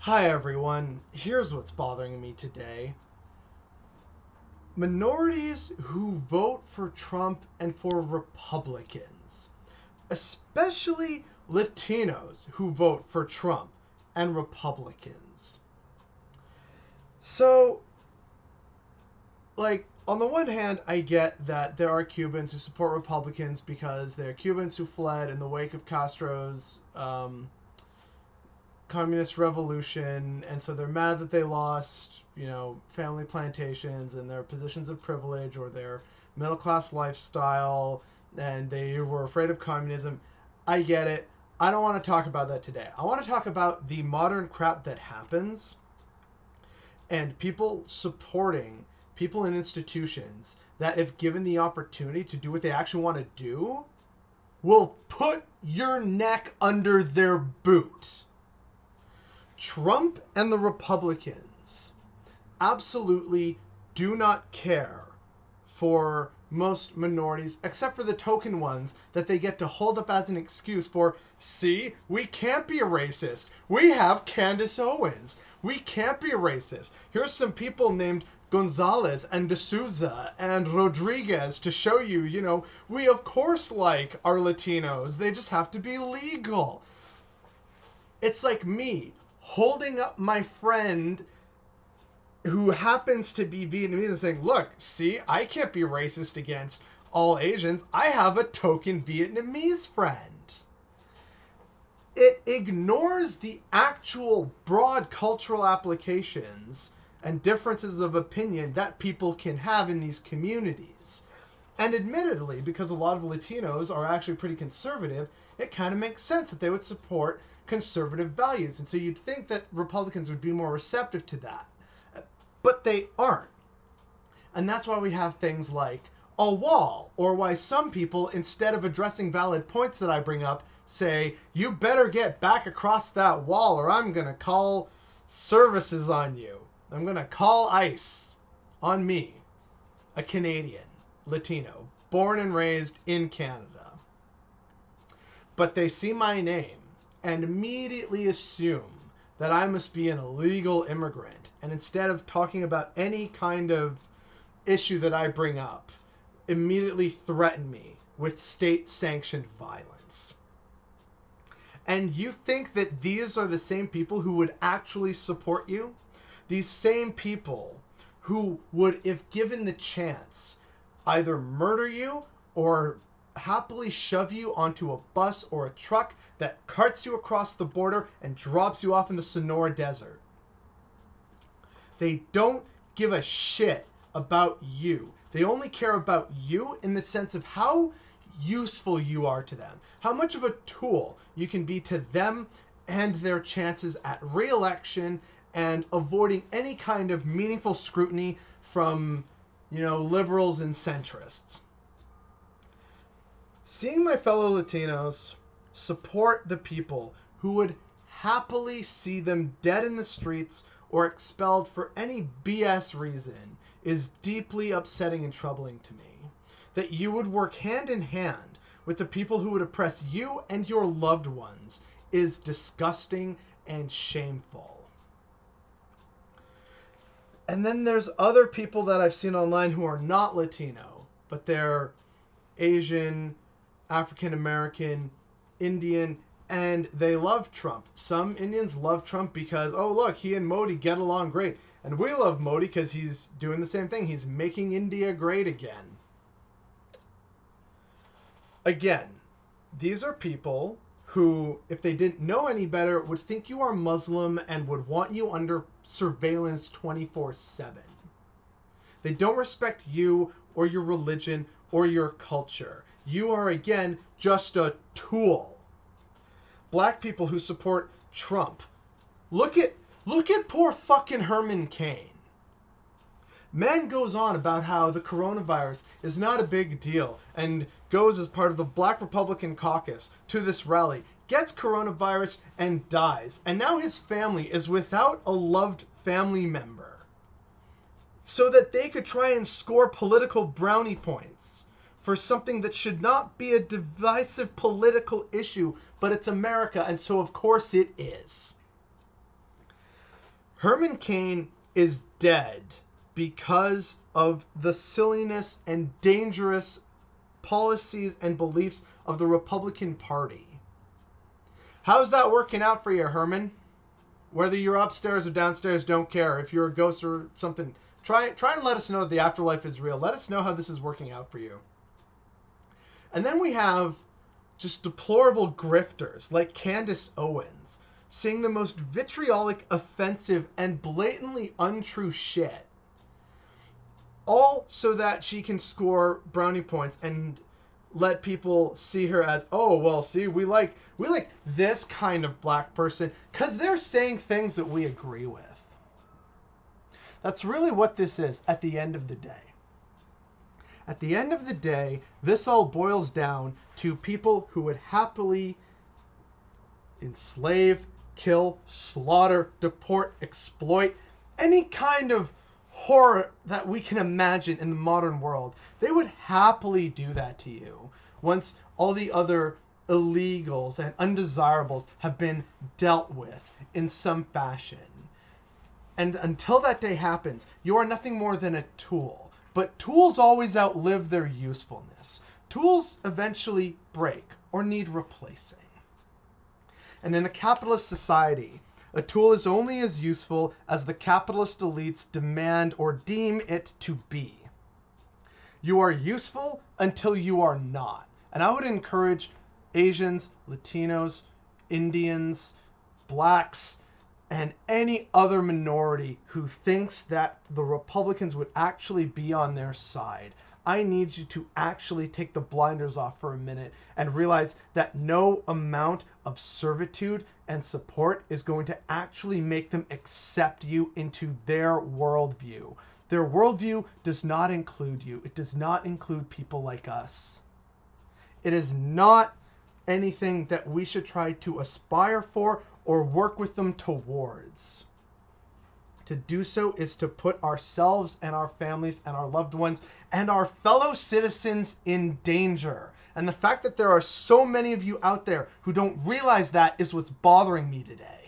Hi everyone, here's what's bothering me today. Minorities who vote for Trump and for Republicans, especially Latinos who vote for Trump and Republicans. So, on the one hand, I get that there are Cubans who support Republicans because they're Cubans who fled in the wake of Castro's communist revolution, and so they're mad that they lost, family plantations and their positions of privilege or their middle class lifestyle, and they were afraid of communism. I get it. I don't want to talk about that today. I want to talk about the modern crap that happens and people supporting people in institutions that, if given the opportunity to do what they actually want to do, will put your neck under their boot. Trump and the Republicans absolutely do not care for most minorities, except for the token ones that they get to hold up as an excuse for, see, we can't be a racist. We have Candace Owens. We can't be a racist. Here's some people named Gonzalez and D'Souza and Rodriguez to show you, we of course like our Latinos. They just have to be legal. It's like me holding up my friend who happens to be Vietnamese and saying, look, see, I can't be racist against all Asians. I have a token Vietnamese friend. It ignores the actual broad cultural applications and differences of opinion that people can have in these communities. And admittedly, because a lot of Latinos are actually pretty conservative, it kind of makes sense that they would support conservative values. And so you'd think that Republicans would be more receptive to that. But they aren't. And that's why we have things like a wall, or why some people, instead of addressing valid points that I bring up, say, you better get back across that wall or I'm going to call services on you. I'm going to call ICE on me, a Canadian, Latino, born and raised in Canada. But they see my name and immediately assume that I must be an illegal immigrant. And instead of talking about any kind of issue that I bring up, immediately threaten me with state-sanctioned violence. And you think that these are the same people who would actually support you? These same people who would, if given the chance, either murder you or happily shove you onto a bus or a truck that carts you across the border and drops you off in the Sonora Desert. They don't give a shit about you. They only care about you in the sense of how useful you are to them, how much of a tool you can be to them and their chances at re-election, and avoiding any kind of meaningful scrutiny from, liberals and centrists. Seeing my fellow Latinos support the people who would happily see them dead in the streets or expelled for any BS reason is deeply upsetting and troubling to me. That you would work hand in hand with the people who would oppress you and your loved ones is disgusting and shameful. And then there's other people that I've seen online who are not Latino, but they're Asian, African American, Indian, and they love Trump. Some Indians love Trump because, oh, look, he and Modi get along great. And we love Modi because he's doing the same thing. He's making India great again. Again, these are people who, if they didn't know any better, would think you are Muslim and would want you under surveillance 24/7. They don't respect you or your religion or your culture. You are, again, just a tool. Black people who support Trump. Look at poor fucking Herman Cain. Man goes on about how the coronavirus is not a big deal and goes as part of the Black Republican caucus to this rally, gets coronavirus and dies. And now his family is without a loved family member so that they could try and score political brownie points for something that should not be a divisive political issue, but it's America, and so of course it is. Herman Cain is dead because of the silliness and dangerous policies and beliefs of the Republican Party. How's that working out for you, Herman? Whether you're upstairs or downstairs, don't care. If you're a ghost or something, try and let us know that the afterlife is real. Let us know how this is working out for you. And then we have just deplorable grifters like Candace Owens saying the most vitriolic, offensive, and blatantly untrue shit, all so that she can score brownie points and let people see her as, oh, well, see, we like this kind of black person because they're saying things that we agree with. That's really what this is at the end of the day. At the end of the day, this all boils down to people who would happily enslave, kill, slaughter, deport, exploit, any kind of horror that we can imagine in the modern world. They would happily do that to you once all the other illegals and undesirables have been dealt with in some fashion. And until that day happens, you are nothing more than a tool. But tools always outlive their usefulness. Tools eventually break or need replacing. And in a capitalist society, a tool is only as useful as the capitalist elites demand or deem it to be. You are useful until you are not. And I would encourage Asians, Latinos, Indians, blacks, and any other minority who thinks that the Republicans would actually be on their side. I need you to actually take the blinders off for a minute and realize that no amount of servitude and support is going to actually make them accept you into their worldview. Their worldview does not include you. It does not include people like us. It is not anything that we should try to aspire for or work with them towards. To do so is to put ourselves and our families and our loved ones and our fellow citizens in danger. And the fact that there are so many of you out there who don't realize that is what's bothering me today.